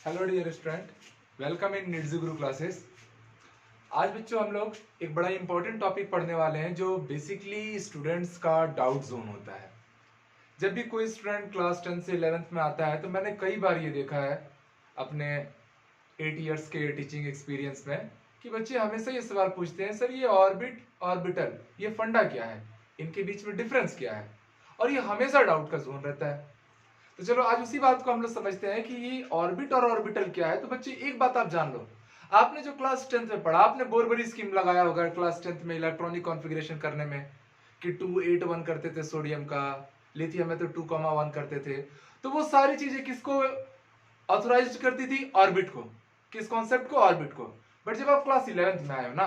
Hello dear student, welcome in निड्जी Guru classes. आज बच्चों हम लोग एक बड़ा इंपॉर्टेंट टॉपिक पढ़ने वाले हैं जो बेसिकली स्टूडेंट्स का डाउट जोन होता है। जब भी कोई स्टूडेंट क्लास 10 से 11th में आता है तो मैंने कई बार ये देखा है अपने 8 इयर्स के टीचिंग एक्सपीरियंस में कि बच्चे हमेशा ये सवाल पूछते हैं, सर ये ऑर्बिट ऑर्बिटल ये फंडा क्या है, इनके बीच में डिफरेंस क्या है, और ये हमेशा डाउट का जोन रहता है। तो चलो आज उसी बात को हम लोग समझते हैं कि ये ऑर्बिट और ऑर्बिटल क्या है। तो बच्चे एक बात आप जान लो, आपने जो क्लास 10th में पढ़ा, आपने बोरबरी स्कीम लगाया होगा क्लास 10th में इलेक्ट्रॉनिक कॉन्फ़िगरेशन करने में कि 281 करते थे सोडियम का, लिथियम में तो 2,1 करते थे। तो वो सारी चीजें किसको ऑथोराइज करती थी? ऑर्बिट को। किस कॉन्सेप्ट को? ऑर्बिट को। बट जब आप क्लास 11th में आए हो ना,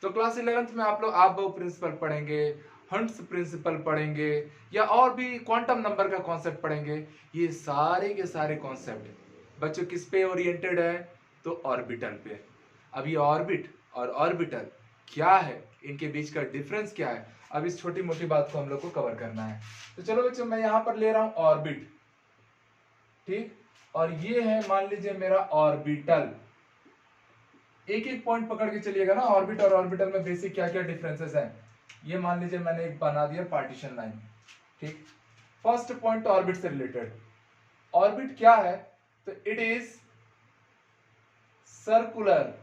तो क्लास 11th में आप लोग आबो प्रिंसिपल पढ़ेंगे, हंट्स प्रिंसिपल पढ़ेंगे, या और भी क्वांटम नंबर का कॉन्सेप्ट पढ़ेंगे। ये सारे के सारे कॉन्सेप्ट बच्चों किस पे ओरिएंटेड है? तो ऑर्बिटल पे। अब ये ऑर्बिट और ऑर्बिटल क्या है, इनके बीच का डिफरेंस क्या है, अब इस छोटी मोटी बात को हम लोग को कवर करना है। तो चलो बच्चों, मैं यहां पर ले रहा हूं ऑर्बिट, ठीक, और ये है मान लीजिए मेरा ऑर्बिटल। एक एक पॉइंट पकड़ के चलिएगा ना, ऑर्बिट और ऑर्बिटल में बेसिक क्या क्या डिफरेंसेस हैं। ये मान लीजिए मैंने एक बना दिया पार्टीशन लाइन, ठीक। फर्स्ट पॉइंट ऑर्बिट से रिलेटेड, ऑर्बिट क्या है? तो इट इज सर्कुलर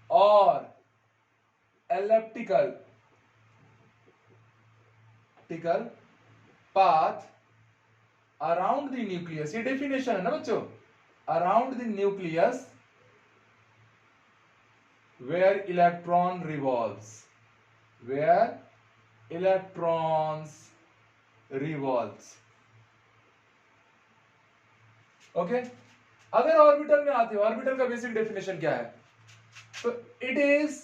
और elliptical path around the nucleus. ये डेफिनेशन है ना बच्चों, around the nucleus where electron revolves, where electrons revolves। Okay, अगर ऑर्बिटल में आते हो, ऑर्बिटल का बेसिक डेफिनेशन क्या है? तो इट इज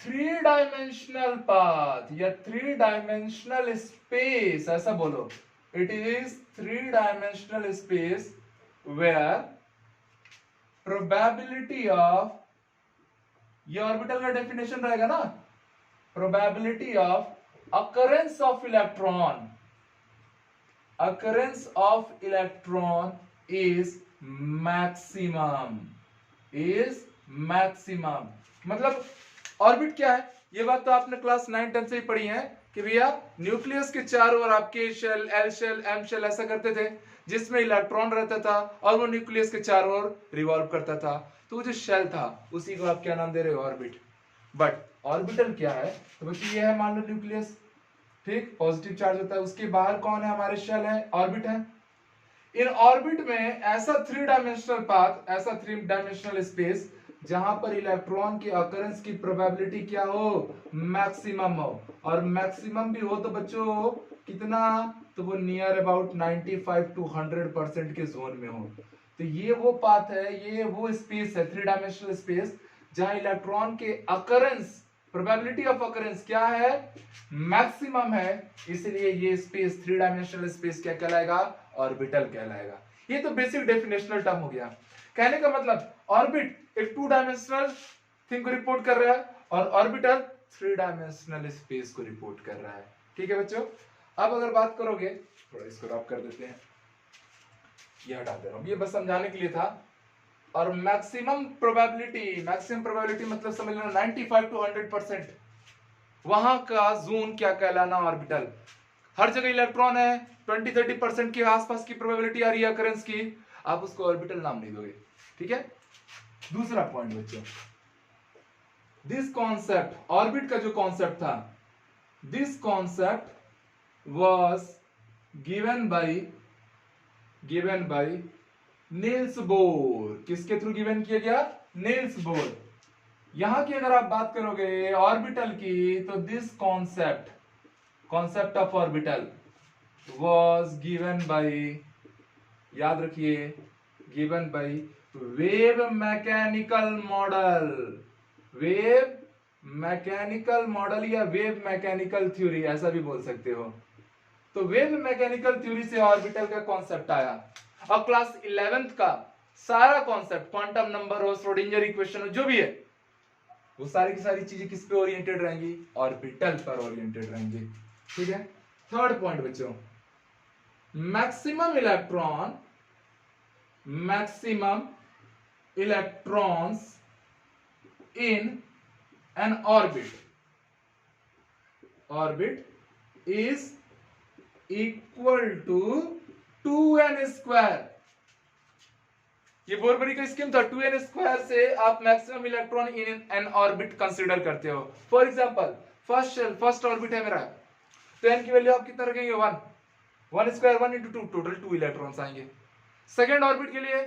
3 डायमेंशनल पाथ या 3 डायमेंशनल स्पेस, ऐसा बोलो। It is 3 dimensional space where probability of, ये ऑर्बिटल का डेफिनेशन रहेगा ना, probability of occurrence of electron, occurrence of electron is maximum, is maximum. मतलब ऑर्बिट क्या है? ये बात तो आपने क्लास 9-10 से ही पढ़ी है कि भैया न्यूक्लियस के चारों ओर आपके shell, L shell, M shell ऐसा करते थे जिसमें इलेक्ट्रॉन रहता था और वो न्यूक्लियस के चारों ओर रिवॉल्व करता था। तो वो जो शेल था उसी को आप क्या नाम दे रहे हो? ऑर्बिट। बट ऑर्बिटल क्या है? तो बच्चे ये है, मान लो न्यूक्लियस, ठीक, पॉजिटिव चार्ज होता है, उसके बाहर कौन है? हमारे शेल है, ऑर्बिट है। इन ऑर्बिट में ऐसा 3 डायमेंशनल पाथ, ऐसा 3 डायमेंशनल स्पेस जहां पर इलेक्ट्रॉन की अकरेंस की प्रोबेबिलिटी क्या हो? मैक्सिमम हो। और मैक्सिमम भी हो तो बच्चों कितना? तो वो नियर अबाउट 95 to 100% के जोन में हो। तो ये वो पाथ है, ये वो स्पेस है, 3 डायमेंशनल स्पेस, जहां इलेक्ट्रॉन के अकरेंस, प्रोबेबिलिटी ऑफ अकरेंस क्या है? मैक्सिमम है। इसलिए ये स्पेस 3 डायमेंशनल स्पेस क्या कहलाएगा? ऑर्बिटल कहलाएगा। ये तो बेसिक डेफिनेशनल टर्म हो गया। कहने का मतलब ऑर्बिट एक 2 डायमेंशनल थिंग को रिपोर्ट कर रहा है और ऑर्बिटल 3 डायमेंशनल स्पेस को रिपोर्ट कर रहा है। ठीक है बच्चों, अब अगर बात करोगे, थोड़ा इसको रब कर देते हैं, ये हटा दे रहा हूं, ये बस समझाने के लिए था। और मैक्सिमम प्रोबेबिलिटी, मैक्सिमम प्रोबेबिलिटी मतलब समझ लेना 95 to 100%, वहां का जोन क्या कहलाना? ऑर्बिटल। हर जगह इलेक्ट्रॉन है, 20-30% के आसपास की प्रोबेबिलिटी आ रही है अकरेंस की, आप उसको ऑर्बिटल नाम नहीं दोगे। ठीक है। दूसरा पॉइंट बच्चों, दिस कॉन्सेप्ट, ऑर्बिट का जो कॉन्सेप्ट था, this concept was given by Niels Bohr. किसके थ्रू गिवन किया गया? Niels Bohr. यहां की अगर आप बात करोगे ऑर्बिटल की, तो this concept of orbital was given by, याद रखिए, given by wave mechanical model, wave mechanical model या वेव मैकेनिकल थ्योरी, ऐसा भी बोल सकते हो। तो वेव मैकेनिकल थ्योरी से ऑर्बिटल का कॉन्सेप्ट आया। और क्लास 11th का सारा कॉन्सेप्ट, क्वांटम नंबर हो, श्रोडिंगर इक्वेशन हो, जो भी है, वो सारी की सारी चीजें किस पे ओरिएंटेड रहेंगी? ऑर्बिटल पर ओरिएंटेड रहेंगी। ठीक है। थर्ड पॉइंट बच्चों, maximum electron maximum electrons in an orbit is equal to 2n square। ये बोरबरी का स्कीम था, 2n स्क्वायर से आप maximum electron in an orbit consider करते हो। फॉर एग्जांपल फर्स्ट ऑर्बिट है मेरा, तो n की वैल्यू आप कितना रखेंगे 1 स्क्वायर 1 into 2 टोटल 2 इलेक्ट्रॉन्स आएंगे। सेकंड ऑर्बिट के लिए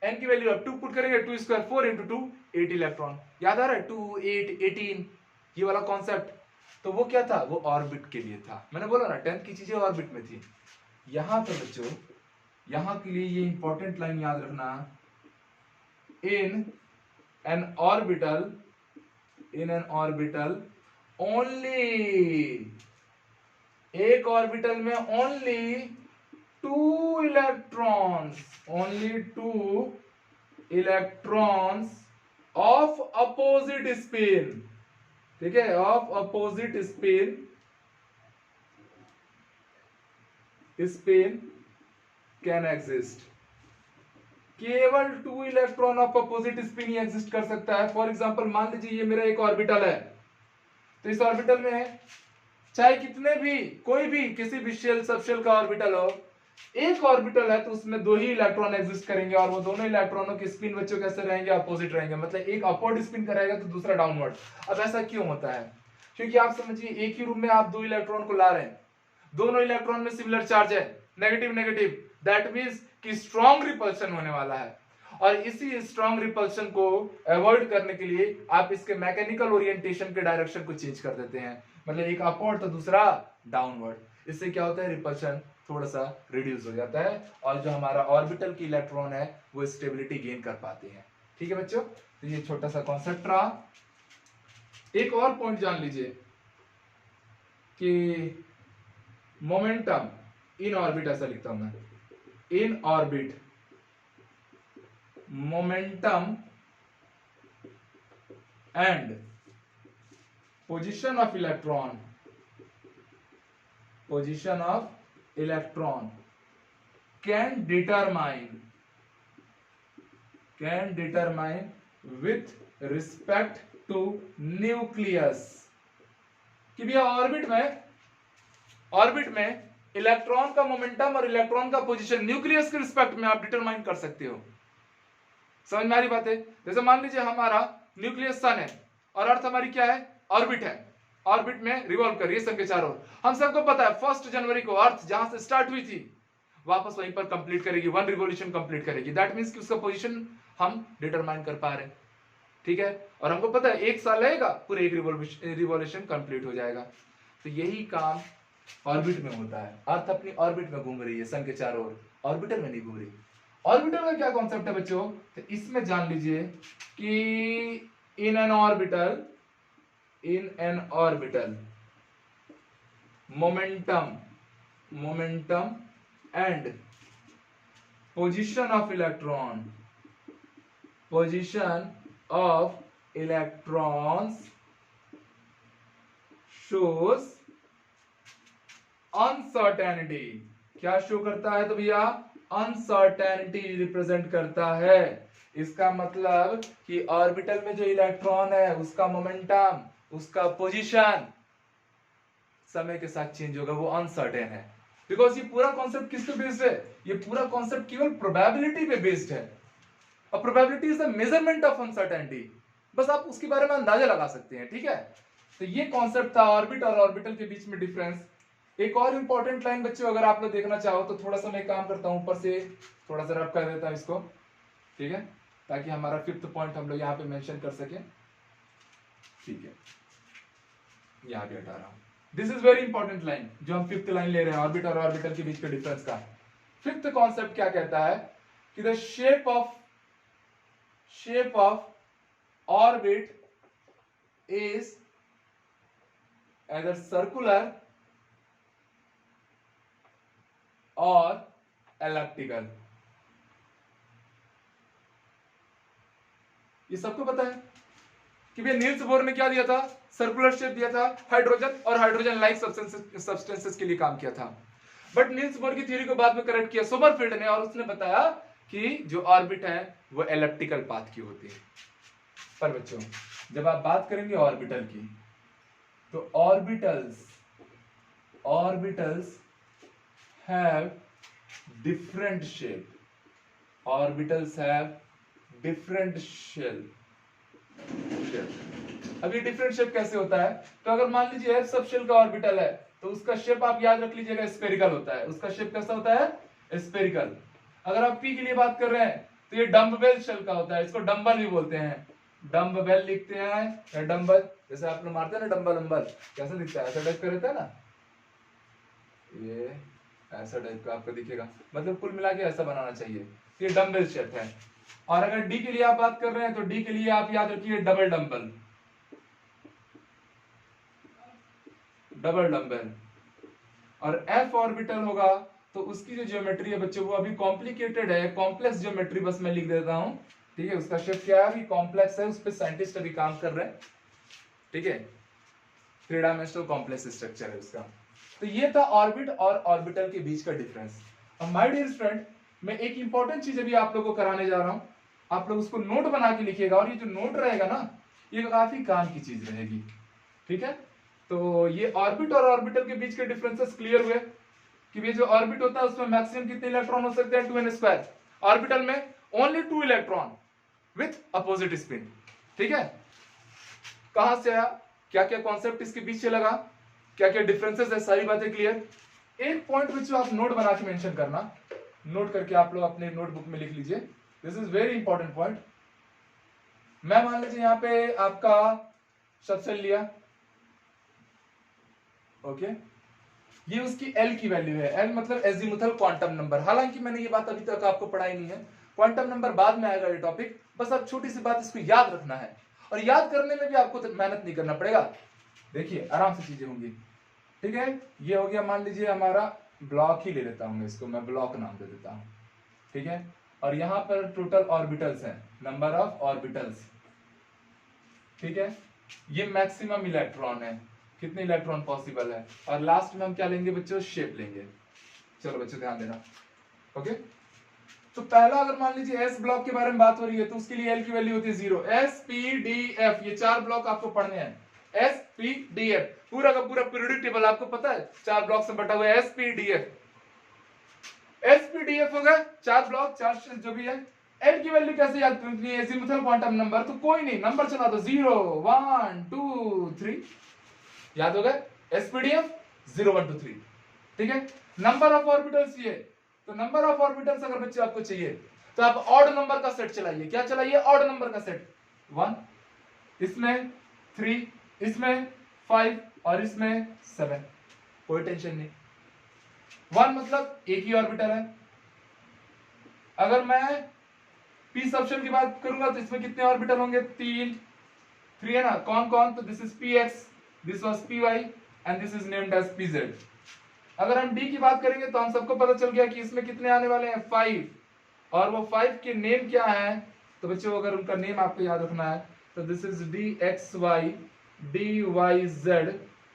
n की वैल्यू आप 2 पुट करेंगे, 2 स्क्वायर 4 into 2 8 इलेक्ट्रॉन। याद आ रहा है 2 8 18 ये वाला कॉन्सेप्ट। तो वो क्या था, वो ऑर्बिट के लिए था। मैंने बोला ना 10 की चीजें ऑर्बिट में थी। यहां तो बच्चों यहां के लिए ये इंपॉर्टेंट लाइन याद रखना, in an orbital only एक ऑर्बिटल में only 2 electrons of opposite spin, ठीक है, of opposite spin can exist. केवल 2 electron of opposite spin he exist कर सकता है। फॉर एग्जांपल मान लीजिए ये मेरा एक ऑर्बिटल है, तो इस ऑर्बिटल में चाहे कितने भी कोई भी किसी भी शेल सबशेल का ऑर्बिटल हो, एक ऑर्बिटल है तो उसमें 2 ही इलेक्ट्रॉन एग्जिस्ट करेंगे और वो दोनों इलेक्ट्रॉनों के स्पिन बच्चों कैसे रहेंगे, अपोजिट रहेंगे। मतलब एक अपवर्ड स्पिन कराएगा तो दूसरा डाउनवर्ड। अब ऐसा क्यों होता है, क्योंकि आप समझिए एक ही रूम में आप 2 इलेक्ट्रॉन को ला रहे हैं, दोनों इलेक्ट्रॉन में सिमिलर चार्ज है, नेगेटिव नेगेटिव, दैट मींस कि स्ट्रॉन्ग रिपल्शन होने वाला है। और इसी स्ट्रॉन्ग रिपल्शन को अवॉइड करने के लिए आप इसके मैकेनिकल ओरिएंटेशन के डायरेक्शन को चेंज कर देते हैं, मतलब एक अपवर्ड तो दूसरा डाउनवर्ड। इससे क्या होता है, रिपल्शन थोड़ा सा रिड्यूस हो जाता है और जो हमारा ऑर्बिटल की इलेक्ट्रॉन है वो स्टेबिलिटी गेन कर पाते हैं। ठीक है बच्चों, तो ये छोटा सा कॉन्सेप्ट रहा। एक और पॉइंट जान लीजिए कि मोमेंटम इन ऑर्बिट, ऐसा लिखता हूं मैं, in orbit momentum and position of electron can determine with respect to nucleus कि भैया ऑर्बिट में इलेक्ट्रॉन का मोमेंटम और इलेक्ट्रॉन का पोजीशन न्यूक्लियस के रिस्पेक्ट में आप डिटरमाइन कर सकते हो। समझ में आ रही बात है? जैसे मान लीजिए हमारा न्यूक्लियस सन है और अर्थ हमारी क्या है, ऑर्बिट है, ऑर्बिट में रिवॉल्व कर रही है सन के चारों ओर। हम सबको पता है 1 जनवरी को अर्थ जहां से स्टार्ट हुई थी वापस वहीं पर कंप्लीट करेगी, 1 रिवॉल्यूशन कंप्लीट करेगी। दैट मींस कि उसका पोजीशन हम डिटरमाइन कर पा रहे हैं, ठीक है। और हमको पता है 1 साल लगेगा, पूरे 1 रिवॉल्यूशन कंप्लीट हो जाएगा। तो यही काम ऑर्बिट में होता है। अर्थ अपनी ऑर्बिट में घूम रही है सन के चारों ओर, ऑर्बिटल में नहीं घूम रही। ऑर्बिटल का क्या कॉन्सेप्ट है बच्चों, तो इसमें जान लीजिए कि in an orbital momentum and position of electrons shows uncertainty. क्या शो करता है, तो भैया अनसर्टेनिटी रिप्रेजेंट करता है। इसका मतलब कि ऑर्बिटल में जो इलेक्ट्रॉन है उसका मोमेंटम, उसका पोजीशन समय के साथ चेंज होगा, वो अनसर्टेन है। बिकॉज ये पूरा कॉन्सेप्ट किस पे बेस्ड है, ये पूरा कॉन्सेप्ट केवल प्रोबेबिलिटी पे बेस्ड है। और probability is the measurement of uncertainty, बस आप उसके बारे में अंदाजा लगा सकते हैं, ठीक है। तो ये कॉन्सेप्ट था ऑर्बिट और ऑर्बिटल के बीच में डिफरेंस। एक और इंपॉर्टेंट लाइन बच्चों अगर आप लोग देखना चाहो तो थोड़ा सा मैं काम करता हूं, ऊपर से थोड़ा सा रब कर देता हूं इसको, ठीक है, ताकि हमारा 5th पॉइंट हम लोग यहाँ पे मेंशन कर सके, ठीक है। यहाँ पे हटा रहा हूं। This is very important line जो हम 5th लाइन ले रहे हैं ऑर्बिट और ऑर्बिटल के बीच के डिफरेंस का। 5th कॉन्सेप्ट क्या कहता है कि the shape of orbit is either circular और एलिप्टिकल। ये सबको पता है कि भैया नील्स बोर ने क्या दिया था, सर्कुलर शेप दिया था, हाइड्रोजन और हाइड्रोजन लाइक सब्सटेंसेस के लिए काम किया था। बट नील्स बोर की थ्योरी को बाद में करेक्ट किया सोमरफील्ड ने और उसने बताया कि जो ऑर्बिट है वो एलिप्टिकल पाथ की होती है। पर बच्चों जब आप बात करेंगे ऑर्बिटल की, तो orbitals have different shape, orbitals have different shape. अब ये डिफरेंट शेप कैसे होता है? तो अगर मान लीजिए एफ सब शेल का ऑर्बिटल है तो उसका शेप आप याद रख लीजिएगा स्फेरिकल होता है। उसका शेप कैसा होता है? स्फेरिकल। अगर आप पी के लिए बात कर रहे हैं तो ये डम्बबेल शेल का होता है, इसको डम्बल भी बोलते हैं, डम्बबेल लिखते हैं या डम्बल, जैसे आप लोग मारते हैं ना डम्बल अम्बल, कैसा दिखता है? ऐसा टाइप का रहता है ना, ये ऐसा टाइप का आपको दिखेगा, मतलब कुल मिला के ऐसा बनाना चाहिए। ये डम्बल शेप है। और अगर डी के लिए आप बात कर रहे हैं तो डी के लिए आप याद रखिए डबल डम्बल, डबल डम्बल। और एफ ऑर्बिटल होगा तो उसकी जो ज्योमेट्री है बच्चों वो अभी कॉम्प्लिकेटेड है, कॉम्प्लेक्स ज्योमेट्री बस मैं लिख देता हूं, ठीक है। उसका शेप क्या है? अभी कॉम्प्लेक्स है, उस पर साइंटिस्ट अभी काम कर रहे हैं, ठीक है। 3 डायमेंशनल कॉम्प्लेक्स स्ट्रक्चर है उसका। तो ये था ऑर्बिट और ऑर्बिटल के बीच का डिफरेंस। अब माय डियर फ्रेंड, मैं एक इंपॉर्टेंट चीज अभी आप लोगों को कराने जा रहा हूं, आप लोग उसको नोट बना के लिखिएगा, और ये जो नोट रहेगा ना ये काफी काम की चीज रहेगी, ठीक है। तो ये ऑर्बिट और ऑर्बिटल के बीच के डिफरेंसेस क्लियर हुए कि ये जो ऑर्बिट होता है उसमें मैक्सिमम कितने इलेक्ट्रॉन हो सकते हैं? 2n²। ऑर्बिटल में only 2 electron with opposite spin, ठीक है। कहां से आया, क्या क्या कॉन्सेप्ट इसके पीछे लगा, क्या क्या डिफरेंसेस है, सारी बातें क्लियर। एक पॉइंट विच आप नोट बना के मेंशन करना, नोट करके आप लोग अपने नोटबुक में लिख लीजिए, this is very important point. मैं मान लीजिए यहां पे आपका सबसेल लिया, ओके, ये उसकी एल की वैल्यू है, एल मतलब एजीमुथल क्वांटम नंबर। हालांकि मैंने ये बात अभी तक आपको पढ़ाई नहीं है, क्वांटम नंबर बाद में आएगा ये टॉपिक, बस अब छोटी सी बात इसको याद रखना है, और याद करने में भी आपको मेहनत नहीं करना पड़ेगा, देखिए आराम से चीजें होंगी, ठीक है। ये हो गया, मान लीजिए हमारा ब्लॉक ही ले लेता हूं, इसको मैं ब्लॉक नाम दे देता हूं, ठीक है। और यहां पर टोटल ऑर्बिटल्स हैं, नंबर ऑफ ऑर्बिटल्स, ठीक है। ये मैक्सिमम इलेक्ट्रॉन है, कितने इलेक्ट्रॉन पॉसिबल है, और लास्ट में हम क्या लेंगे बच्चों? शेप लेंगे। चलो बच्चों ध्यान देना, ओके। तो पहला अगर मान लीजिए एस ब्लॉक के बारे में बात हो रही है तो उसके लिए एल की वैल्यू होती है 0। एस पी डी एफ, ये 4 ब्लॉक आपको पढ़ने हैं, एस पी डी एफ, पूरा का पूरा पीरियोडिक टेबल आपको पता है 4 ब्लॉक से बटा हुआ है, S P D F, S P D F हो गए 4 ब्लॉक, 4 शेल जो भी है। एल की वैल्यू कैसे याद करनी है? एजीमुथल क्वांटम नंबर, तो कोई नहीं, नंबर चला दो, 0 1 2 3, याद हो गए, एसपीडीएफ 0 1 2 3, ठीक है। नंबर ऑफ ऑर्बिटल्स ये, तो नंबर ऑफ ऑर्बिटल्स अगर बच्चे आपको चाहिए तो आप ऑड नंबर का सेट चलाइए, क्या चलाइए? ऑड नंबर का सेट, 1, इसमें 3, इसमें 5 और इसमें 7, कोई टेंशन नहीं। 1 मतलब एक ही ऑर्बिटल है। अगर मैं पी सबशेल की बात करूंगा तो इसमें कितने ऑर्बिटल होंगे? 3 है ना, कौन कौन? तो this is P X, this was P Y and this is named as P Z. अगर हम डी की बात करेंगे तो हम सबको पता चल गया कि इसमें कितने आने वाले हैं? 5, और वो 5 के नेम क्या है? तो बच्चों अगर उनका नेम आपको याद रखना है तो this is D X Y, D Y Z,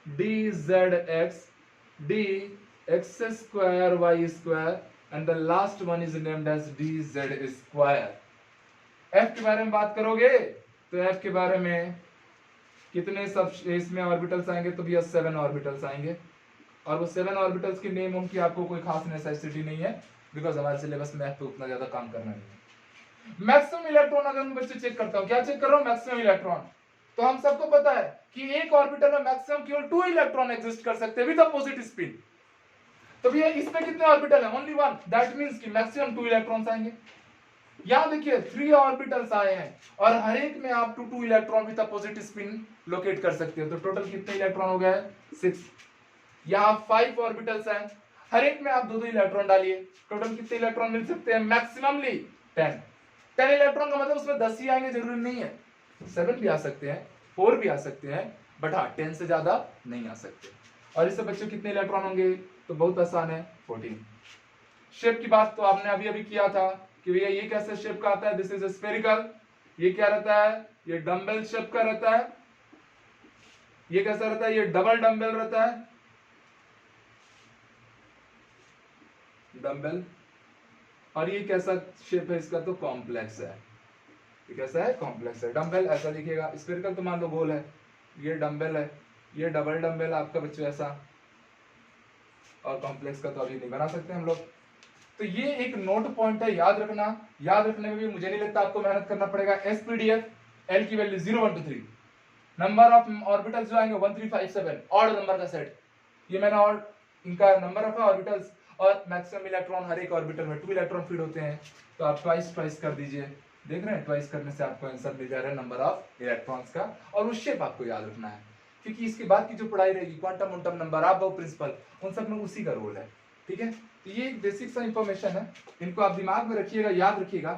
D Z X, D X square Y square, and the last one is named as D Z square. F के बारे में बात करोगे तो एफ के बारे में कितने सब इसमें ऑर्बिटल्स आएंगे? तो भैया 7 ऑर्बिटल्स आएंगे, और वो 7 ऑर्बिटल्स के नेम उनकी आपको कोई खास नेसेसिटी नहीं है, बिकॉज हमारे सिलेबस में पे उतना ज्यादा काम करना नहीं है। मैक्सिमम इलेक्ट्रॉन अगर मैं बच्चे चेक करता हूं, क्या चेक कर रहा हूं? Maximum electron. तो हम सबको पता है कि एक ऑर्बिटल में मैक्सिमम केवल 2 इलेक्ट्रॉन एग्जिस्ट कर सकते हैं विद अपोजिट स्पिन। तो भैया इसमें कितने ऑर्बिटल है? ओनली 1, दैट मींस कि मैक्सिमम 2 इलेक्ट्रॉन्स आएंगे। यहां देखिए 3 ऑर्बिटल्स आए हैं, और हर एक में आप 2 electron with opposite spin locate कर सकते हो, तो टोटल कितने इलेक्ट्रॉन हो गए? 6। यहां 5 ऑर्बिटल्स हैं, हर एक में आप 2 इलेक्ट्रॉन डालिए, टोटल कितने इलेक्ट्रॉन मिल सकते हैं? मैक्सिममली 10 इलेक्ट्रॉन का मतलब उसमें 10 ही आएंगे जरूरी नहीं है, 7 भी आ सकते हैं, 4 भी आ सकते हैं, बट हाँ 10 से ज्यादा नहीं आ सकते। और इससे बच्चों कितने इलेक्ट्रॉन होंगे? तो बहुत आसान है, 14। शेप की बात तो आपने अभी अभी किया था कि भैया ये कैसे शेप का आता है? This is spherical. ये क्या रहता है? ये डंबल शेप का रहता है। ये कैसा रहता है? ये डबल डंबल रहता है, डंबल। और ये कैसा शेप है इसका, तो कॉम्प्लेक्स है। ये कैसा है, कॉम्प्लेक्स है। डंबल ऐसा दिखेगा, स्फेरिकल तो मान लो गोल है, ये डंबल है, ये डबल डंबल आपका बच्चों ऐसा, और कॉम्प्लेक्स का तो अभी नहीं बना सकते हम लोग। तो ये एक नोट पॉइंट है, याद रखना। याद रखने में भी मुझे नहीं लगता आपको मेहनत करना पड़ेगा। एसपीडीएफ, एल की वैल्यू 0 1 2 3, नंबर ऑफ ऑर्बिटल्स जो आएंगे 1 3 5 7, ऑड नंबर का सेट। ये मैंने ऑड इनका नंबर रखा ऑर्बिटल्स, और मैक्सिमम इलेक्ट्रॉन हर एक ऑर्बिटल में 2 इलेक्ट्रॉन फीड होते हैं, तो आप ट्वाइस कर दीजिए। देख रहे हैं, ट्वाइस करने से आपको आंसर मिल जा रहा है नंबर ऑफ इलेक्ट्रॉन्स का। और वो शेप आपको याद रखना है, क्योंकि इसके बाद की जो पढ़ाई रहेगी क्वांटम उंटम नंबर आप प्रिंसिपल, उन सब में उसी का रोल है। ठीक है, तो ये एक बेसिक सा इंफॉर्मेशन है, इनको आप दिमाग में रखिएगा, याद रखिएगा।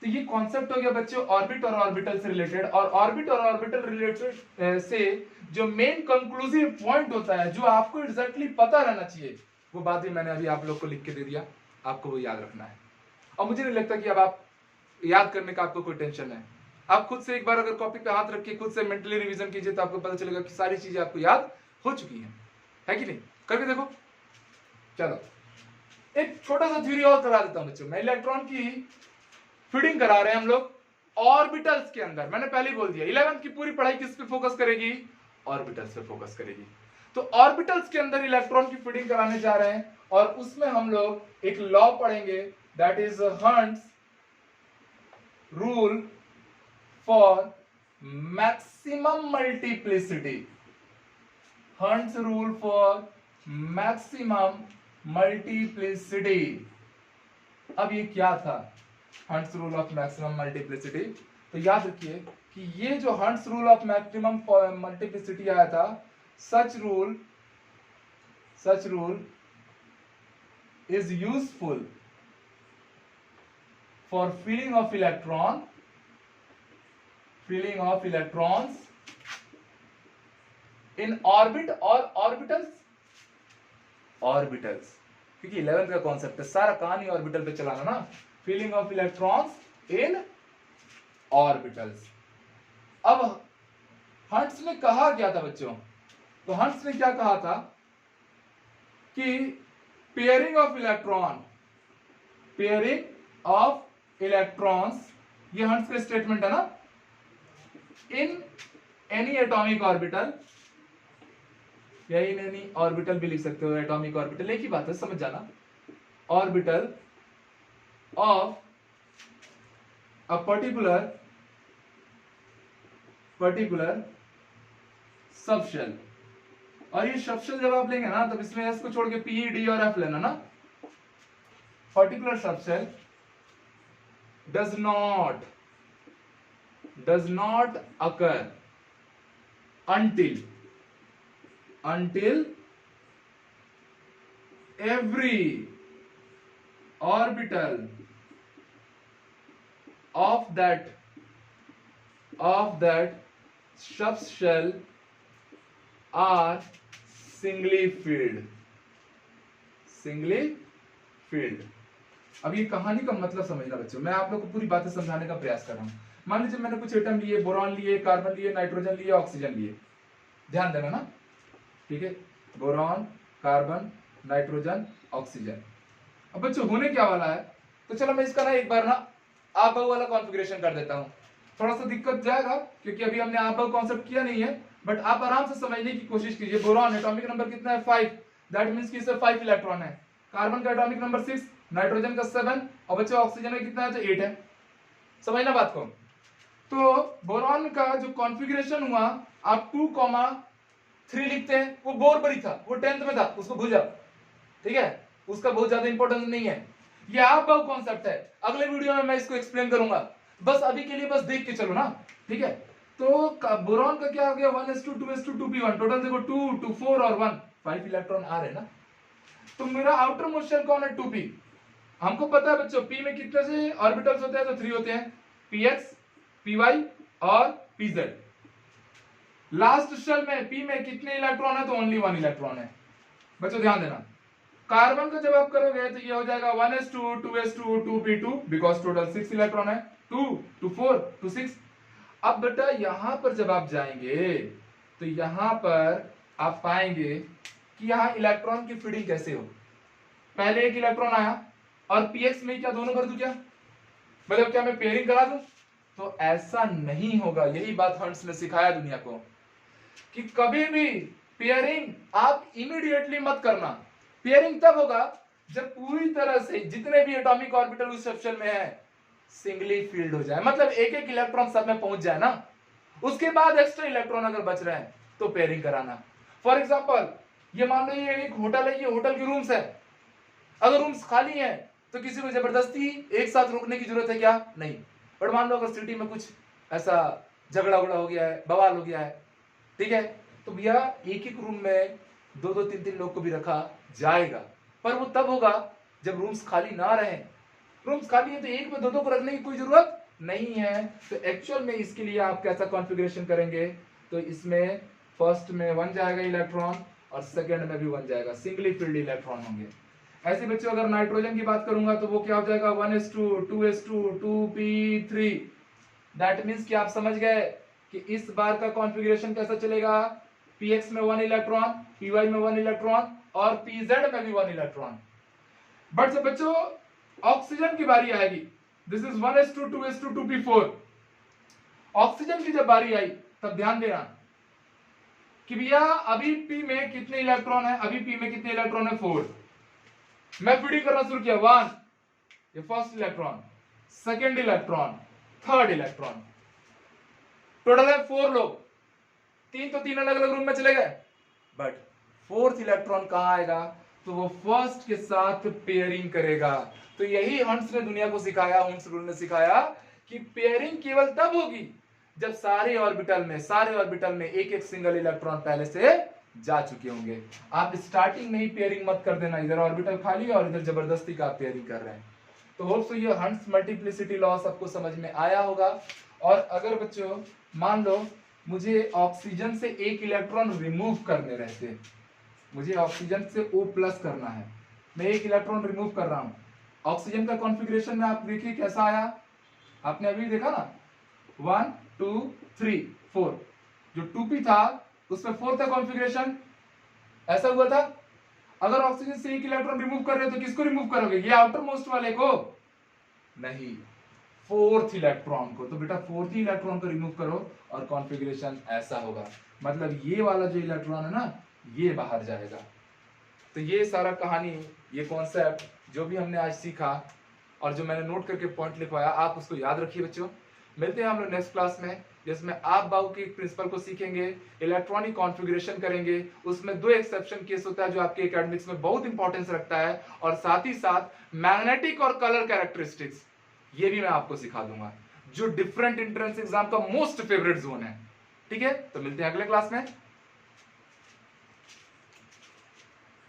तो ये कॉन्सेप्ट हो गया बच्चों ऑर्बिट और ऑर्बिटल से रिलेटेड। और ऑर्बिट और ऑर्बिटल रिलेटेड से जो मेन कंक्लूसिव पॉइंट होता है, जो आपको एग्जैक्टली पता रहना चाहिए, वो बात भी मैंने अभी आप लोग को लिख के दे दिया, आपको वो याद रखना है। और मुझे नहीं लगता कि अब आप याद करने का आपको कोई टेंशन है। आप खुद से एक बार अगर कॉपी पे हाथ रख के खुद से मेंटली रिवीजन कीजिए, तो आपको पता चलेगा कि सारी चीजें आपको याद हो चुकी हैं, है कि नहीं? करके देखो। चलो एक छोटा सा थ्योरी और करा देता हूं बच्चों मैं। इलेक्ट्रॉन की फीडिंग करा रहे हैं हम लोग ऑर्बिटल्स के अंदर। मैंने पहले ही बोल दिया 11th की पूरी पढ़ाई किस पे फोकस करेगी, ऑर्बिटल्स पे फोकस करेगी। तो ऑर्बिटल्स के अंदर इलेक्ट्रॉन की फीडिंग कराने जा रहे हैं, और उसमें हम लोग एक लॉ पढ़ेंगे, that is hunts rule for maximum multiplicity. Hunts rule for maximum multiplicity. अब ये क्या था hunts rule of maximum multiplicity? तो याद रखिए कि ये जो hunts rule of maximum multiplicity आया था, सच rule is useful for filling of electrons in orbit or orbitals, क्योंकि 11th का कॉन्सेप्ट है, सारा कहानी ऑर्बिटल पे चलाना ना। Filling of electrons in orbitals. अब हंट्स ने कहा क्या था बच्चों? तो हंट्स ने क्या कहा था कि पेयरिंग ऑफ इलेक्ट्रॉन्स, ये हंट्स का स्टेटमेंट है ना, इन एनी एटॉमिक ऑर्बिटल, या इन एनी ऑर्बिटल भी लिख सकते हो, एटॉमिक ऑर्बिटल एक ही बात है, समझ जाना। Orbital of a particular subshell. और ये सबशेल जब आप लेंगे ना, तब इसमें एस को छोड़ के पी, डी और एफ लेना ना। Particular subshell does not occur until every orbital of that subshell are singly filled। अब ये कहानी का मतलब समझना बच्चों, मैं आप लोग को पूरी बातें समझाने का प्रयास कर रहा हूं। मान लीजिए मैंने कुछ एटम लिए, बोरॉन लिए, कार्बन लिए, नाइट्रोजन लिए, ऑक्सीजन लिए, ध्यान देना ना, ठीक है? Boron, carbon, nitrogen, oxygen. अब बच्चों होने क्या वाला है, तो चलो मैं इसका ना एक बार ना आप वाला कॉन्फ़िगरेशन कर देता हूं। थोड़ा सा दिक्कत जाएगा क्योंकि अभी हमने आप कॉन्सेप्ट किया नहीं है, बट आप आराम से समझने की कोशिश कीजिए। बोरॉन एटॉमिक नंबर कितना है 5, दैट मींस कि इसमें 5 इलेक्ट्रॉन है। कार्बन का एटॉमिक नंबर 6, नाइट्रोजन का 7, और बच्चों ऑक्सीजन में कितना है, तो 8 है। समझना बात को। तो बोरॉन का जो कॉन्फ़िगरेशन हुआ, आप 2,3 लिखते हैं, वो बोरबरी था, वो 10th में था, उसको भूल जाओ, ठीक है? उसका बहुत ज्यादा इंपॉर्टेंस नहीं है। ये आप कॉन्सेप्ट है, अगले वीडियो में मैं इसको एक्सप्लेन करूंगा, बस अभी के लिए बस देख के चलो ना, ठीक है? तो बोरॉन का क्या हो गया 1s2 2s2 2p1, टोटल देखो 2 2 4 और 1, 5 इलेक्ट्रॉन आ रहे हैं ना। तो मेरा आउटर मोस्ट शेल कौन है, 2p। हमको पता है बच्चों p में कितने से ऑर्बिटल्स होते हैं, तो 3 होते हैं, px py और pz। लास्ट शेल में p में कितने इलेक्ट्रॉन है, तो ओनली 1 इलेक्ट्रॉन है। बच्चों ध्यान देना, कार्बन का जब आप करोगे तो ये हो जाएगा 1s2 2s2 2p2, because total 6 electron है, 2 2 4 2 6। अब बेटा यहां पर जब आप जाएंगे तो यहां पर आप पाएंगे कि यहां इलेक्ट्रॉन की फीडिंग कैसे हो। पहले एक इलेक्ट्रॉन आया, और px में क्या दोनों भर दूं क्या? मतलब क्या मैं पेयरिंग करा दूं? तो ऐसा नहीं होगा। यही बात हंट्स ने सिखाया दुनिया को कि कभी भी पेयरिंग आप इमीडिएटली मत करना। पेयरिंग तब होगा जब पूरी तरह से जितने भी एटॉमिक ऑर्बिटल उस सेक्शन में है सिंगली फील्ड हो जाए, मतलब एक एक इलेक्ट्रॉन सब में पहुंच जाए ना, उसके बाद एक्स्ट्रा इलेक्ट्रॉन अगर बच रहे हैं तो पेयरिंग कराना। फॉर एग्जांपल ये मान लो ये एक होटल है, ये होटल की रूम्स है, अगर रूम्स खाली हैं तो किसी को जबरदस्ती एक साथ रुकने की जरूरत है क्या? नहीं। बट मान लो अगर सिटी में कुछ ऐसा झगड़ा उगड़ा हो गया है, बवाल हो गया है, ठीक है, तो भैया एक एक रूम में दो दो तीन तीन लोग को भी रखा जाएगा, पर वो तब होगा जब रूम्स खाली ना रहे। रूम्स खाली है तो एक में दो दो को रखने की कोई जरूरत नहीं है। तो एक्चुअल में इसके लिए आप कैसा कॉन्फ़िगरेशन करेंगे? तो इसमें फर्स्ट में 1 जाएगा इलेक्ट्रॉन और सेकंड में भी 1 जाएगा, सिंगली फील्ड इलेक्ट्रॉन होंगे। ऐसे बच्चों अगर नाइट्रोजन की बात करूंगा तो वो क्या हो जाएगा? 1s2 2s2 2p3। That means कि आप समझ गए कि इस बार का कॉन्फ़िगरेशन कैसा चलेगा? px में 1 इलेक्ट्रॉन, py में 1 इलेक्ट्रॉन और pz में भी 1 इलेक्ट्रॉन। बट जब बच्चों ऑक्सीजन की बारी आएगी, this is 1s2 2s2 2p4, oxygen की जब बारी आई तब ध्यान देना कि भैया अभी p में कितने इलेक्ट्रॉन है? अभी p में कितने इलेक्ट्रॉन है? 4। मैं फीडिंग करना शुरू किया, 1 ये first electron, second electron, third electron, total है 4 लोग, तीन तो तीन अलग अलग रूम में चले गए, बट फोर्थ इलेक्ट्रॉन कहां आएगा? तो वो फर्स्ट के साथ पेयरिंग करेगा। तो यही हंट्स ने दुनिया को सिखाया, हंट्स रूल ने सिखाया कि पेयरिंग केवल तब होगी जब सारे ऑर्बिटल में एक एक सिंगल इलेक्ट्रॉन पहले से जा चुके होंगे। आप स्टार्टिंग में ही पेयरिंग मत कर देना, इधर ऑर्बिटल खाली है और इधर जबरदस्ती का आप पेयरिंग कर रहे हैं। तो होप सो ये हंट्स मल्टीप्लिसिटी लॉ सबको समझ में आया होगा। और अगर बच्चों मान लो मुझे ऑक्सीजन से एक इलेक्ट्रॉन रिमूव करने रहते, मुझे ऑक्सीजन से O+ करना है, मैं एक इलेक्ट्रॉन रिमूव कर रहा हूं। ऑक्सीजन का कॉन्फ़िगरेशन में आप देखिए कैसा आया, आपने अभी देखा ना, 1 2 3 4, जो 2p था उसमें 4 था कॉन्फ़िगरेशन, ऐसा हुआ था। अगर ऑक्सीजन से एक इलेक्ट्रॉन रिमूव कर रहे हो तो किसको रिमूव करोगे? ये आउटर मोस्ट वाले को नहीं, फोर्थ इलेक्ट्रॉन को। तो बेटा फोर्थ इलेक्ट्रॉन को रिमूव करो और कॉन्फ़िगरेशन ऐसा होगा, मतलब ये वाला जो इलेक्ट्रॉन है ना ये बाहर जाएगा। तो ये सारा कहानी, ये कॉन्सेप्ट जो भी हमने आज सीखा और जो मैंने नोट करके पॉइंट लिखवाया, आप उसको याद रखिए बच्चों। मिलते हैं हम लोग नेक्स्ट क्लास में, जिसमें आप बाउ के प्रिंसिपल को सीखेंगे, इलेक्ट्रॉनिक कॉन्फ़िगरेशन करेंगे। उसमें 2 एक्सेप्शन केस होता है जो आपके एकेडमिक्स में बहुत इंपॉर्टेंस रखता है, और साथ ही साथ मैग्नेटिक और कलर कैरेक्टरिस्टिक्स ये भी मैं आपको सिखा दूंगा, जो डिफरेंट एंट्रेंस एग्जाम का मोस्ट फेवरेट जोन है। ठीक है, तो मिलते हैं अगले क्लास में।